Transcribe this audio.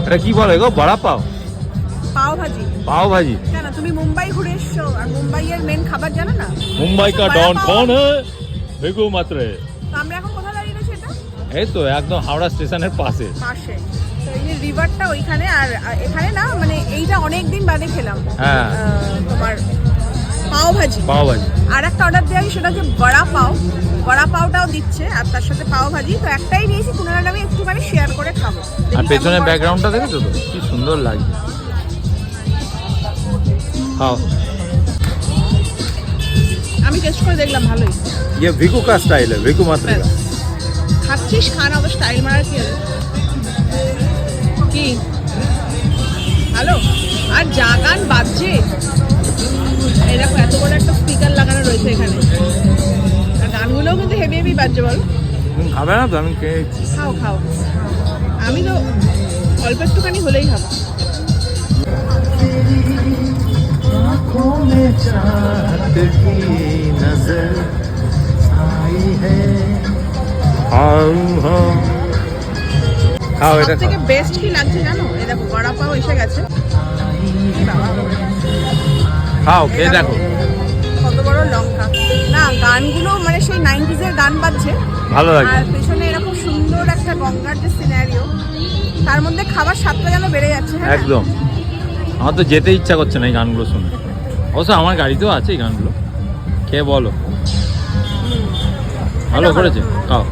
এটা কি বলে গো, বড়া পাও? পাও ভাজি। পাও ভাজি? কেন তুমি মুম্বাই ঘুরে এসছো আর মুম্বাইয়ের মেন খাবার জানো না? মুম্বাই কা ডন কোন হ্যায়? ভেগু মাত্রে। তো আমরা এখন কোথায় দাঁড়িয়ে রয়েছি? এটা এই তো একদম হাওড়া স্টেশনের পাশে। পাশে। তো এই যে রিভারটা ওইখানে, আর এখানে না মানে এইটা অনেক দিন বাদে খেলাম। হ্যাঁ। তোমার পাও ভাজি। পাও ভাজি। আর একটা অর্ডার দেওয়া সেটা হচ্ছে বড়া পাও। বড়া পাওটাও দিচ্ছে আর তার সাথে পাও ভাজি। তো একটাই নিয়েছি, পুনরায় আমি একটুখানি শেয়ার করে খাবো। আর পেছনের ব্যাকগ্রাউন্ডটা দেখেছো তো কি সুন্দর লাগছে। খাও। আমি টেস্ট করে দেখলাম, ভালোই। ये ভিকু का स्टाइल है, ভিকু মাত্রে का। খাচ্ছিস খানা, অবশ্য স্টাইল মারার কি আছে? কি ভালো। আর যা গান বাজছে, এই দেখো এত বড় একটা স্পিকার লাগানো রয়েছে এখানে, আর গানগুলোও কিন্তু হেভি হেভি বাজছে। বল তুমি খাবে না তো? আমি খেয়েছি। খাও খাও, আমি তো অল্প একটুখানি হলেই খাবো। খাও এটা। সব থেকে বেস্ট কি লাগছে জানো? এই দেখো বড়া পাও এসে গেছে। খাও, খেয়ে দেখো। কত বড় লঙ্কা না, গানগুলো মানে সেই 90s এর গান বাজছে, ভালো লাগে। আর পেছনে এরকম সুন্দর একটা গঙ্গার যে সিনারিও, তার মধ্যে খাবার স্বাদটা যেন বেড়ে যাচ্ছে। হ্যাঁ একদম, আমার তো যেতে ইচ্ছা করছে না এই গানগুলো শুনে। অবশ্য আমার গাড়িতেও আছে এই গানগুলো। খেয়ে বলো ভালো করেছে। খাও।